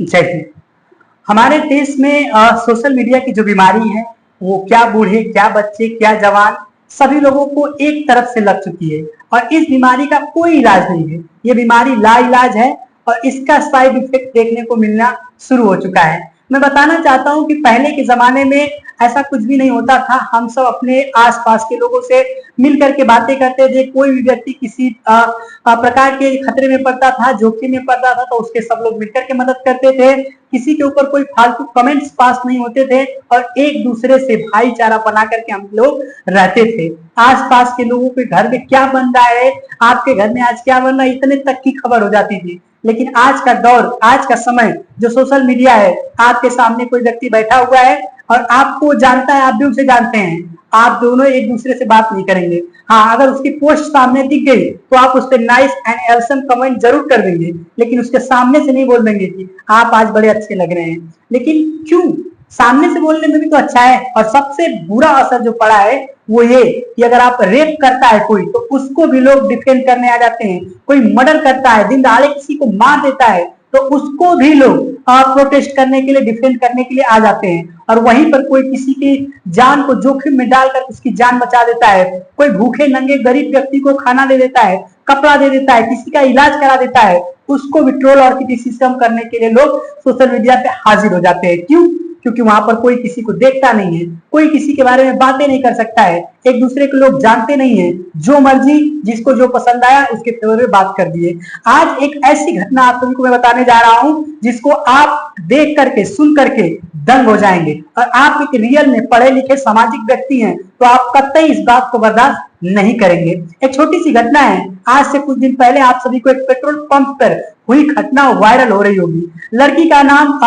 जय हिंद। हमारे देश में सोशल मीडिया की जो बीमारी है वो क्या बूढ़े, क्या बच्चे, क्या जवान, सभी लोगों को एक तरफ से लग चुकी है और इस बीमारी का कोई इलाज नहीं है। ये बीमारी लाइलाज है और इसका साइड इफेक्ट देखने को मिलना शुरू हो चुका है। मैं बताना चाहता हूं कि पहले के जमाने में ऐसा कुछ भी नहीं होता था। हम सब अपने आसपास के लोगों से मिल करके बातें करते थे। कोई भी व्यक्ति किसी प्रकार के खतरे में पड़ता था, जोखिम में पड़ता था, तो उसके सब लोग मिलकर के मदद करते थे। किसी के ऊपर कोई फालतू कमेंट्स पास नहीं होते थे और एक दूसरे से भाईचारा बना करके हम लोग रहते थे। आसपास के लोगों के घर में क्या बन रहा है, आपके घर में आज क्या बन रहा है, इतने तक की खबर हो जाती थी। लेकिन आज का दौर, आज का समय जो सोशल मीडिया है, आपके सामने कोई व्यक्ति बैठा हुआ है और आपको जानता है, आप भी उसे जानते हैं, आप दोनों एक दूसरे से बात नहीं करेंगे। हाँ, अगर उसकी पोस्ट सामने दिख गई तो आप उस पर नाइस एंड एल्सम कमेंट जरूर कर देंगे, लेकिन उसके सामने से नहीं बोल देंगे कि आप आज बड़े अच्छे लग रहे हैं। लेकिन क्यों? सामने से बोलने में भी तो अच्छा है। और सबसे बुरा असर जो पड़ा है वो ये कि अगर आप रेप करता है कोई, तो उसको भी लोग डिफेंड करने आ जाते हैं। कोई मर्डर करता है, दिन दहाड़े किसी को मार देता है, तो उसको भी लोग प्रोटेस्ट करने के लिए, डिफेंड करने के लिए आ जाते हैं। और वहीं पर कोई किसी की जान को जोखिम में डालकर उसकी जान बचा देता है। कोई भूखे नंगे गरीब व्यक्ति को खाना दे देता है, कपड़ा दे देता है, किसी का इलाज करा देता है, उसको भी ट्रोल और क्रिटिसिज्म करने के लिए लोग सोशल मीडिया पे हाजिर हो जाते हैं। क्यों? क्योंकि वहां पर कोई किसी को देखता नहीं है, कोई किसी के बारे में बातें नहीं कर सकता है, एक दूसरे को लोग जानते नहीं है। जो मर्जी, जिसको जो पसंद आया उसके फेवर में बात कर दिए। आज एक ऐसी घटना आप सभी को मैं बताने जा रहा हूं जिसको आप देख करके, सुन करके दंग हो जाएंगे। और आप एक रियल में पढ़े लिखे सामाजिक व्यक्ति हैं तो आप कतई इस बात को बर्दाश्त नहीं करेंगे। एक छोटी सी घटना है। आज से कुछ दिन पहले आप सभी को एक पेट्रोल पंप पर हुई घटना वायरल हो रही होगी। लड़की का नाम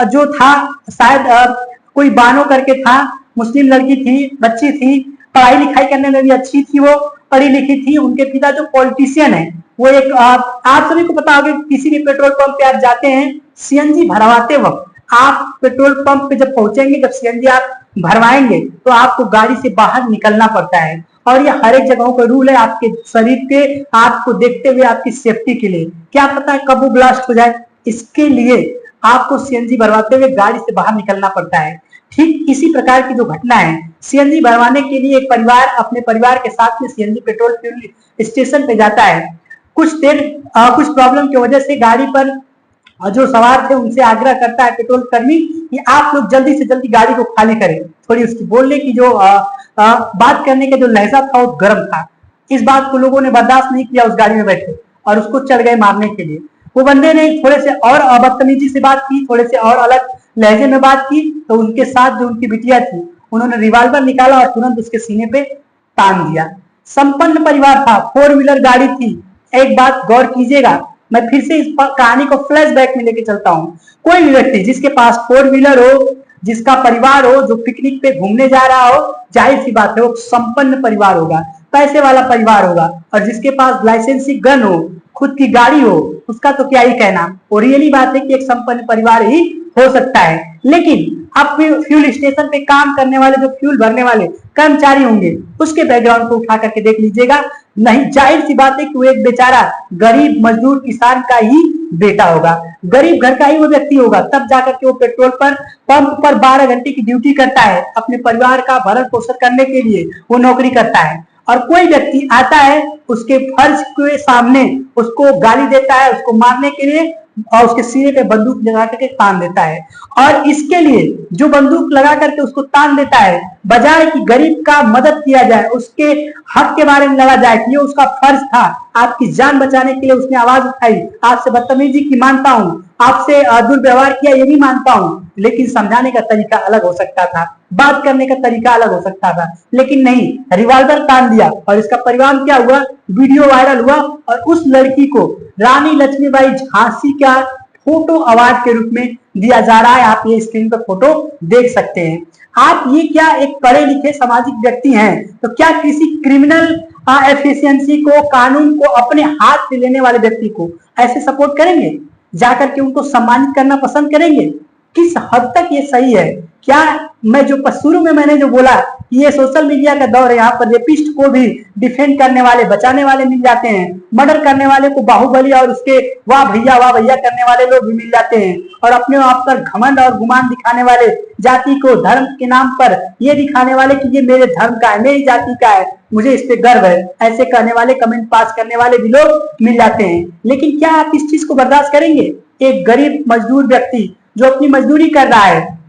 जो था शायद कोई बानो करके था, मुस्लिम लड़की थी, बच्ची थी, पढ़ाई लिखाई करने में भी अच्छी थी, वो पढ़ी लिखी थी। उनके पिता जो पॉलिटिशियन है, वो एक आप सभी को पता होगा किसी भी पेट्रोल पंप पे आप जाते हैं, सीएनजी भरवाते वक्त आप पेट्रोल पंप पे जब पहुंचेंगे, जब सीएनजी आप भरवाएंगे तो आपको गाड़ी से बाहर निकलना पड़ता है। और ये हर एक जगहों का रूल है, आपके शरीर के, आपको देखते हुए आपकी सेफ्टी के लिए। क्या पता है कब वो ब्लास्ट हो जाए, इसके लिए आपको सीएनजी भरवाते हुए गाड़ी से बाहर निकलना पड़ता है। ठीक इसी प्रकार की जो घटना है, सीएनजी भरवाने के लिए एक परिवार अपने परिवार के साथ में सीएनजी पेट्रोल फ्यूल स्टेशन पे जाता है। कुछ प्रॉब्लम की वजह से गाड़ी पर जो सवार थे उनसे आग्रह करता है पेट्रोल कर्मी कि आप लोग जल्दी से जल्दी गाड़ी को खाली करें। थोड़ी उसकी बोलने की जो बात करने का जो लहजा था वो गर्म था। इस बात को लोगों ने बर्दाश्त नहीं किया, उस गाड़ी में बैठे और उसको चल गए मारने के लिए। वो बंदे ने थोड़े से और बदतमीजी से बात की, थोड़े से और अलग लहजे में बात की, तो उनके साथ जो उनकी बिटिया थी उन्होंने रिवॉल्वर निकाला और तुरंत उसके सीने पे तान दिया। संपन्न परिवार था, 4 व्हीलर गाड़ी थी। एक बात गौर कीजिएगा, मैं फिर से इस कहानी को फ्लैशबैक में लेके चलता हूँ। कोई भी व्यक्ति जिसके पास 4 व्हीलर हो, जिसका परिवार हो, जो पिकनिक पे घूमने जा रहा हो, जाहिर सी बात है वो संपन्न परिवार होगा, पैसे वाला परिवार होगा। और जिसके पास लाइसेंसी गन हो, खुद की गाड़ी हो, उसका तो क्या ही कहना। और रियली बात है कि एक संपन्न परिवार ही हो सकता है। लेकिन अब फ्यूल स्टेशन पे काम करने वाले, जो फ्यूल भरने वाले कर्मचारी होंगे, उसके बैकग्राउंड को उठा करके देख लीजिएगा। नहीं, जाहिर सी बात है कि वो एक बेचारा गरीब मजदूर किसान का ही बेटा होगा, गरीब घर का ही वो व्यक्ति होगा। तब जाकर के वो पेट्रोल पर पंप पर 12 घंटे की ड्यूटी करता है, अपने परिवार का भरण पोषण करने के लिए वो नौकरी करता है। और कोई व्यक्ति आता है, उसके फर्ज के सामने उसको गाली देता है, उसको मारने के लिए, और उसके सीने पे बंदूक लगा करके तान देता है। और इसके लिए जो बंदूक लगा करके उसको तान देता है, बजाय कि गरीब का मदद किया जाए, उसके हक के बारे में लड़ा जाए कि ये उसका फर्ज था, आपकी जान बचाने के लिए उसने आवाज उठाई, आपसे बदतमीजी की मानता हूँ, आपसे दुर्व्यवहार किया ये भी मानता हूँ, लेकिन समझाने का तरीका अलग हो सकता था, बात करने का तरीका अलग हो सकता था। लेकिन नहीं, रिवॉल्वर तान दिया। और इसका परिणाम क्या हुआ? वीडियो वायरल हुआ और उस लड़की को रानी लक्ष्मीबाई झांसी का फोटो अवार्ड के रूप में दिया जा रहा है। आप ये स्क्रीन पर फोटो देख सकते हैं। आप ये क्या एक पढ़े लिखे सामाजिक व्यक्ति हैं तो क्या किसी क्रिमिनल एफिशिएंसी को, कानून को अपने हाथ में लेने वाले व्यक्ति को ऐसे सपोर्ट करेंगे? जाकर के उनको सम्मानित करना पसंद करेंगे? किस हद तक ये सही है? क्या मैं जो शुरू में मैंने जो बोला ये सोशल मीडिया का दौर है, यहाँ पर रेपिस्ट को भी डिफेंड करने वाले, बचाने वाले मिल जाते हैं, मर्डर करने वाले को बाहुबली और उसके वाह भैया करने वाले लोग भी मिल जाते हैं, और अपने आप पर घमंड और गुमान दिखाने वाले, जाति को धर्म के नाम पर ये दिखाने वाले कि ये मेरे धर्म का है, मेरी जाति का है, मुझे इस पे गर्व है, ऐसे कहने वाले, कमेंट पास करने वाले भी लोग मिल जाते हैं। लेकिन क्या आप इस चीज को बर्दाश्त करेंगे? एक गरीब मजदूर व्यक्ति जो अपनी मजदूरी कर रहा है,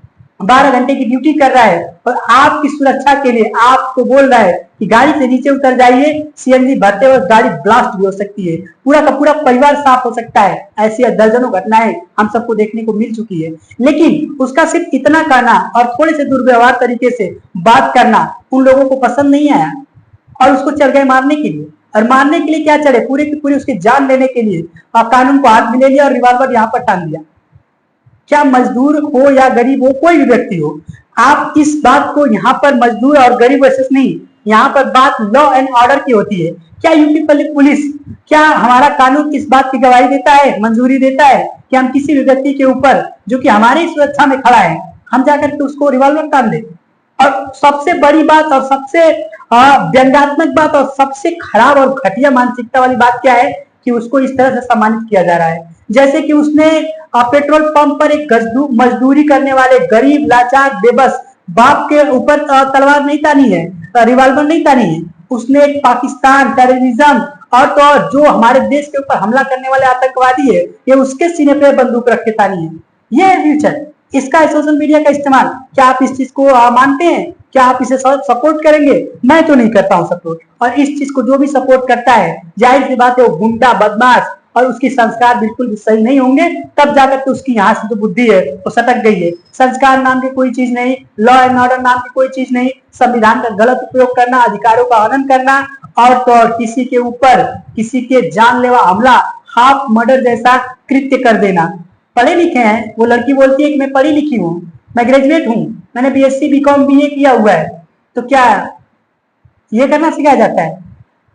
12 घंटे की ड्यूटी कर रहा है, और आपकी सुरक्षा के लिए आपको बोल रहा है कि गाड़ी से नीचे उतर जाइए, सीएनजी भरते वक्त गाड़ी ब्लास्ट भी हो सकती है, पूरा का पूरा परिवार साफ हो सकता है। ऐसी दर्जनों घटनाएं हम सबको देखने को मिल चुकी है। लेकिन उसका सिर्फ इतना कहना और थोड़े से दुर्व्यवहार तरीके से बात करना उन लोगों को पसंद नहीं आया, और उसको चढ़ गए मारने के लिए। और मारने के लिए क्या चढ़े, पूरे की पूरी उसकी जान लेने के लिए कानून को हाथ में ले लिया और रिवॉल्वर यहाँ पर टांग दिया। क्या मजदूर हो या गरीब हो, कोई भी व्यक्ति हो, आप इस बात को यहाँ पर मजदूर और गरीब वर्सेस नहीं, यहाँ पर बात लॉ एंड ऑर्डर की होती है। क्या यूपी पुलिस, क्या हमारा कानून इस बात की गवाही देता है, मंजूरी देता है कि हम किसी भी व्यक्ति के ऊपर जो कि हमारी सुरक्षा में खड़ा है, हम जाकर के उसको रिवॉल्वर टांग दे? और सबसे बड़ी बात और सबसे व्यंग्यात्मक बात और सबसे खराब और घटिया मानसिकता वाली बात क्या है कि उसको इस तरह से सम्मानित किया जा रहा है जैसे कि उसने पेट्रोल पंप पर एक मजदूरी करने वाले गरीब, लाचार, बेबस बाप के ऊपर तलवार नहीं तानी है, रिवॉल्वर नहीं तानी है। उसने एक पाकिस्तान, टेररिज्म और तो और जो हमारे देश के ऊपर हमला करने वाले आतंकवादी है, ये उसके सीने पे बंदूक रख के तानी है। ये है फ्यूचर, इसका है सोशल मीडिया का इस्तेमाल। क्या आप इस चीज को मानते हैं? क्या आप इसे सपोर्ट करेंगे? मैं तो नहीं करता हूं सपोर्ट। और इस चीज को जो भी सपोर्ट करता है, जाहिर सी बात है वो गुंडा, बदमाश और उसकी संस्कार बिल्कुल भी सही नहीं होंगे, तब जाकर के उसकी यहाँ से जो बुद्धि है वो सटक गई है। संस्कार नाम की कोई चीज नहीं, लॉ एंड ऑर्डर नाम की कोई चीज नहीं, संविधान का गलत उपयोग करना, अधिकारों का हनन करना और तो और किसी के ऊपर किसी के जानलेवा हमला, हाफ मर्डर जैसा कृत्य कर देना। पढ़े लिखे हैं, वो लड़की बोलती है कि मैं पढ़ी लिखी हूँ, मैं ग्रेजुएट हूँ, मैंने बीएससी बीकॉम बीए किया हुआ है, तो क्या ये करना सिखाया जाता है?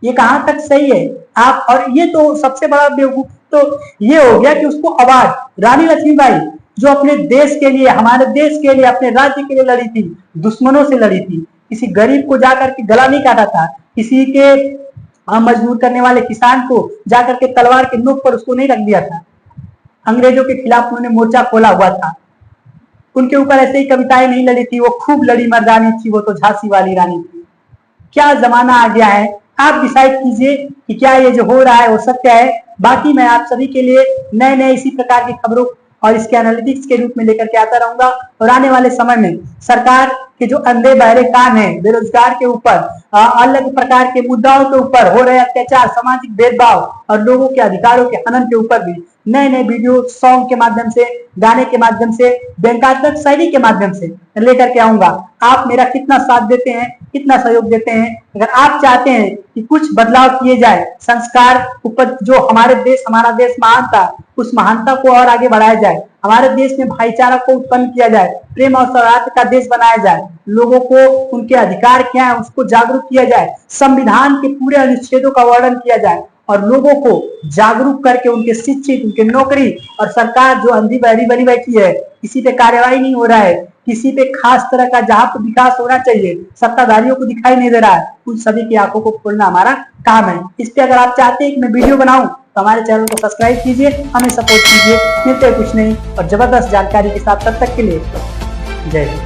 ये कहां तक सही है? आप और ये तो सबसे बड़ा बेवकूफ तो ये हो गया कि उसको अवार्ड, रानी लक्ष्मीबाई जो अपने देश के लिए, हमारे देश के लिए, अपने राज्य के लिए लड़ी थी, दुश्मनों से लड़ी थी, किसी गरीब को जाकर के गला नहीं काटा था, किसी के मजदूर करने वाले किसान को जाकर के तलवार के नोक पर उसको नहीं रख दिया था। अंग्रेजों के खिलाफ उन्होंने मोर्चा खोला हुआ था, उनके ऊपर ऐसे ही कविताएं नहीं लड़ी थी, वो खूब लड़ी मर्दानी थी, वो तो झांसी वाली रानी थी। क्या जमाना आ गया है, आप डिसाइड कीजिए कि क्या ये जो हो रहा है वो सत्य है। बाकी मैं आप सभी के लिए नए नए इसी प्रकार की खबरों और इसके एनालिटिक्स के रूप में लेकर के आता रहूंगा। और आने वाले समय में सरकार के जो अंधे बहरे कान है, बेरोजगार के ऊपर, अलग प्रकार के मुद्दाओं के ऊपर हो रहे अत्याचार, सामाजिक भेदभाव और लोगों के अधिकारों के हनन के ऊपर भी नए नए वीडियो, सॉन्ग के माध्यम से, गाने के माध्यम से, व्यंग्यात्मक शैली के माध्यम से लेकर के आऊंगा। आप मेरा कितना साथ देते हैं, कितना सहयोग देते हैं? अगर आप चाहते हैं कि कुछ बदलाव किए जाए, संस्कार ऊपर जो हमारे देश, हमारा देश महान था, उस महानता को और आगे बढ़ाया जाए, हमारे देश में भाईचारा को उत्पन्न किया जाए, प्रेम और सौहार्द का देश बनाया जाए, लोगों को उनके अधिकार क्या है उसको जागरूक किया जाए, संविधान के पूरे अनुच्छेदों का वर्णन किया जाए और लोगों को जागरूक करके उनके शिक्षित, उनके नौकरी, और सरकार जो अंधी बहरी बनी बैठी है, किसी पे कार्यवाही नहीं हो रहा है, किसी पे खास तरह का जहां पर विकास होना चाहिए सत्ताधारियों को दिखाई नहीं दे रहा है, उन सभी की आंखों को खोलना हमारा काम है। इस पे अगर आप चाहते हैं कि मैं वीडियो बनाऊं तो हमारे चैनल को सब्सक्राइब कीजिए, हमें सपोर्ट कीजिए। मिलते हैं कुछ नहीं और जबरदस्त जानकारी के साथ, तब तक के लिए जय हिंद।